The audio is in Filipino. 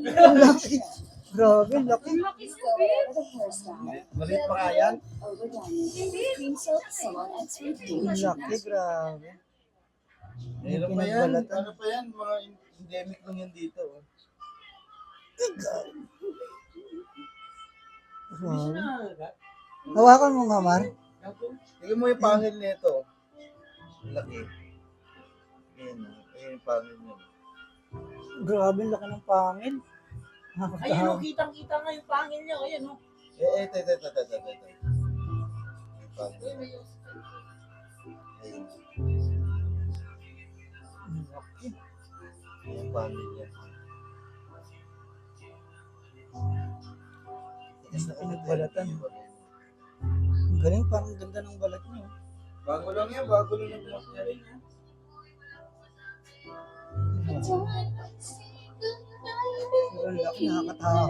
Ang laki. Grabe, ang laki. Maliit pa nga yan. Ang laki, grabe. Meron pa yan. Pinagbalatan. Ano pa yan? Mga endemic lang yan dito. Oh. Grabe. Hawakan mo nga, Mar. Tingnan mo yung panel nito. Laki. Ayan. Ayan yung panel niya. Grabe, ang laki ng pangil. Ayun o, kitang-kita nga yung pangil niya. Ayan o. Ito. Yung panel. Ayan. Ang laki. Ayan yung panel niya. Pinagbalatan. Ang galing, parang ganda ng balat niyo. Bago lang yan. Bago lang yung boss niya rin. Pero ang laki, nakakatawa.